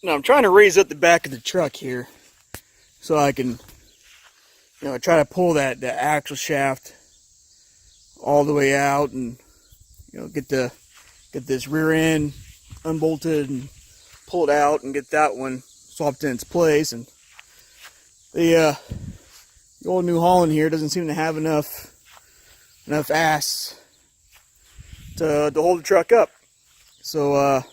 Now I'm trying to raise up the back of the truck here so I can, try to pull the axle shaft all the way out and, get this rear end unbolted and pulled out and get that one swapped in its place. And the old New Holland here doesn't seem to have enough ass to hold the truck up. So I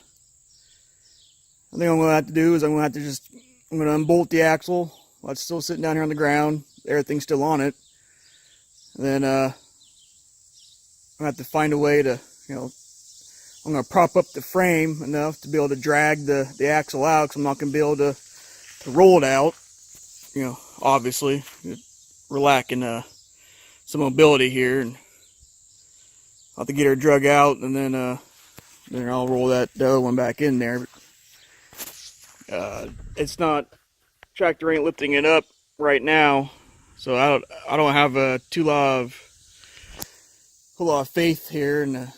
think I'm going to have to do is I'm going to unbolt the axle while it's still sitting down here on the ground. Everything's still on it. And then I'm going to have to find a way to, I'm going to prop up the frame enough to be able to drag the axle out, because I'm not going to be able to roll it out. Obviously, we're lacking some mobility here, and I'll have to get her drug out, and then I'll roll the other one back in there. It's not, tractor ain't lifting it up right now, so I don't have a whole lot of faith here in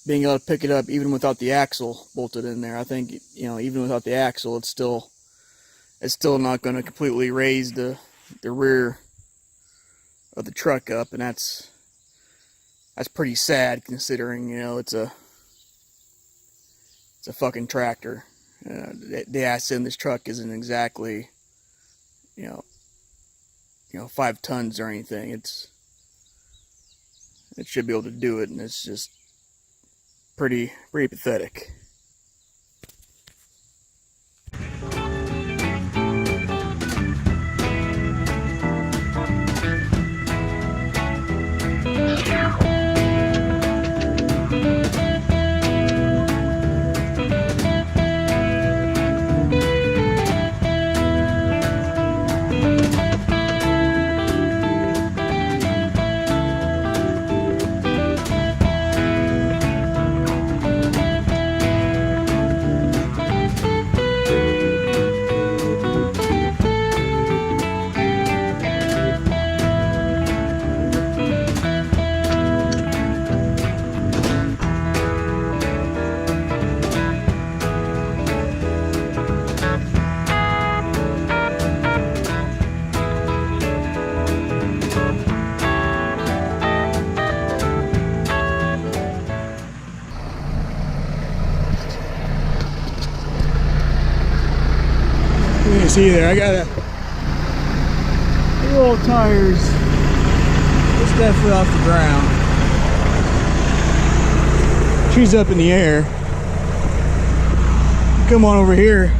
being able to pick it up even without the axle bolted in there. I think, even without the axle, it's still not going to completely raise the rear of the truck up, and that's pretty sad considering, it's a fucking tractor. The ass in this truck isn't exactly, 5 tons or anything. It should be able to do it, and it's just pretty pathetic. You can see there, I got the old tires just definitely off the ground. Tree's up in the air. Come on over here.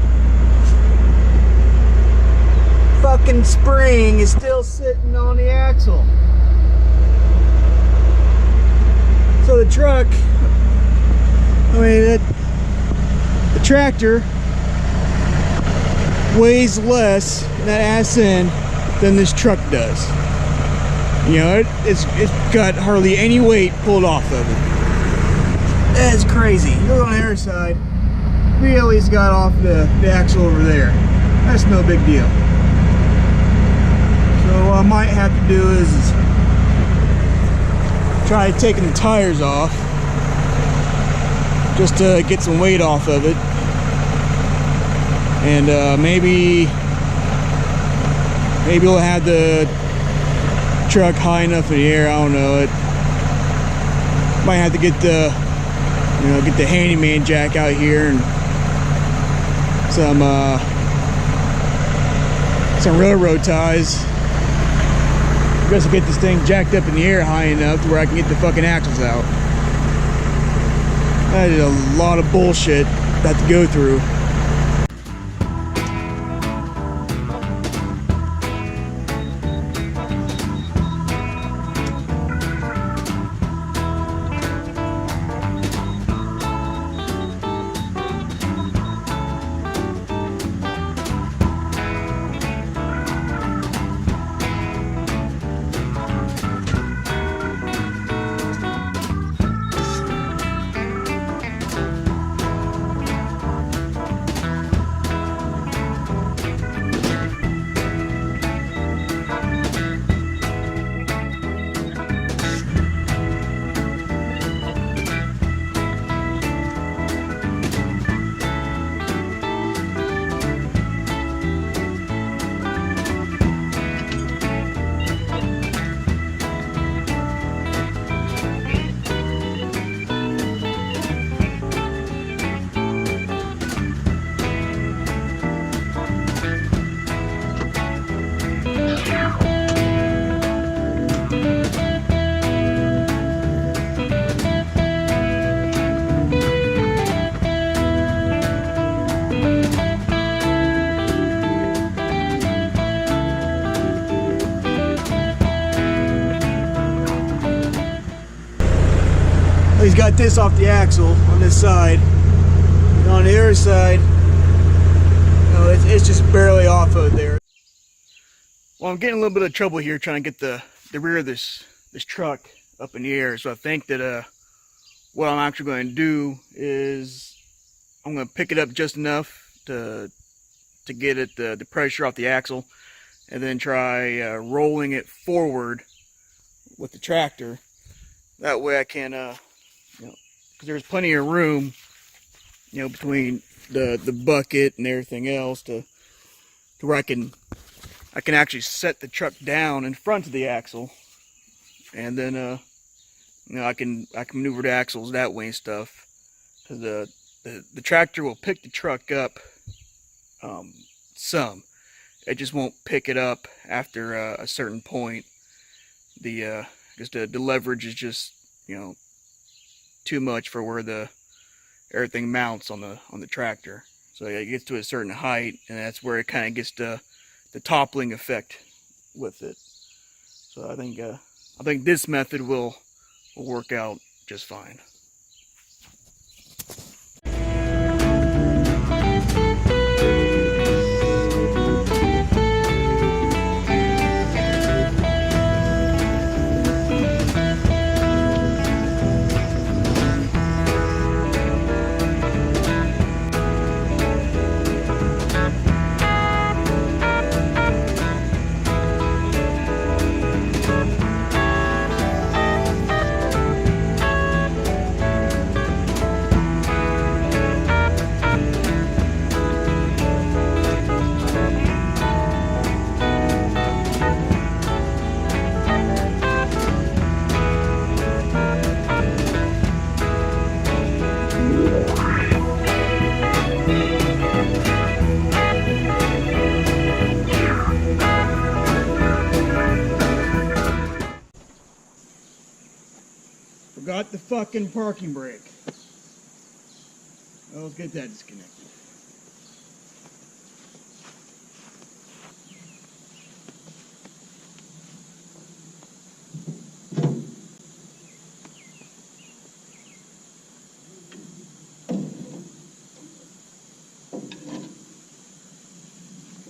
Fucking spring is still sitting on the axle. So the truck, the tractor weighs less in that ass end than this truck does. It's got hardly any weight pulled off of it. That's crazy. Look on the other side. We at least got off the axle over there. That's no big deal. So what I might have to do is try taking the tires off just to get some weight off of it. And maybe we'll have the truck high enough in the air. I don't know. It might have to get the handyman jack out here and some railroad ties. Just to get this thing jacked up in the air high enough to where I can get the fucking axles out. That is a lot of bullshit I have to go through. he's got this off the axle on this side. And on the other side, it's just barely off of there. Well, I'm getting a little bit of trouble here trying to get the rear of this truck up in the air. So I think that what I'm actually going to do is I'm going to pick it up just enough to get it the pressure off the axle, and then try rolling it forward with the tractor. That way I can, because there's plenty of room, between the bucket and everything else to where I can actually set the truck down in front of the axle, and then I can maneuver the axles that way and stuff. Because the tractor will pick the truck up some. It just won't pick it up after a certain point. The leverage is just too much for where everything mounts on the tractor. So it gets to a certain height, and that's where it kind of gets the toppling effect with it. So I think this method will work out just fine. Forgot the fucking parking brake. Well, let's get that disconnected.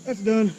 That's done.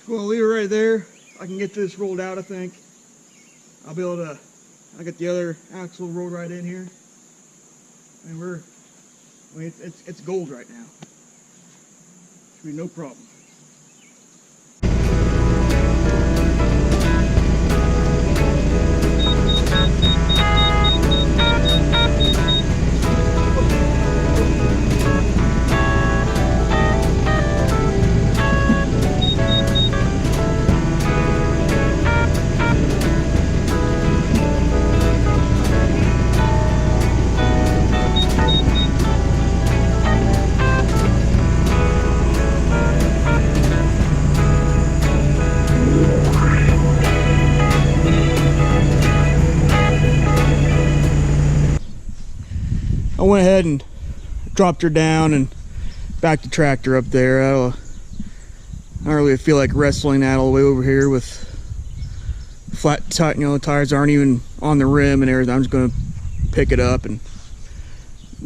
Well, I'll leave it right there. I can get this rolled out, I think. I'll be able to, I'll get the other axle rolled right in here. And it's gold right now. Should be no problem. went ahead and dropped her down and backed the tractor up there. I don't really feel like wrestling that all the way over here with flat, tires aren't even on the rim and everything. I'm just going to pick it up and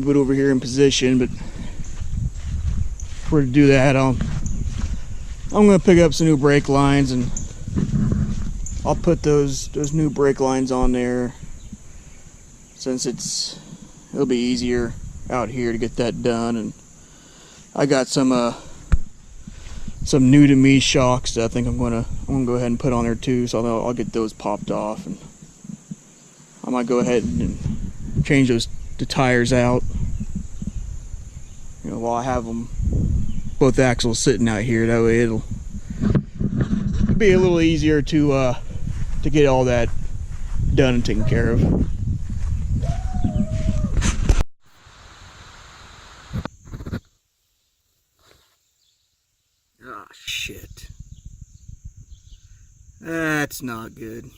put it over here in position. But for to do that, I'm going to pick up some new brake lines, and I'll put those new brake lines on there, since it'll be easier out here to get that done. And I got some new to me shocks that I think I'm gonna go ahead and put on there too, so I'll get those popped off, and I might go ahead and change the tires out, while I have them, both axles sitting out here. That way it'll be a little easier to get all that done and taken care of. Ah, shit. That's not good.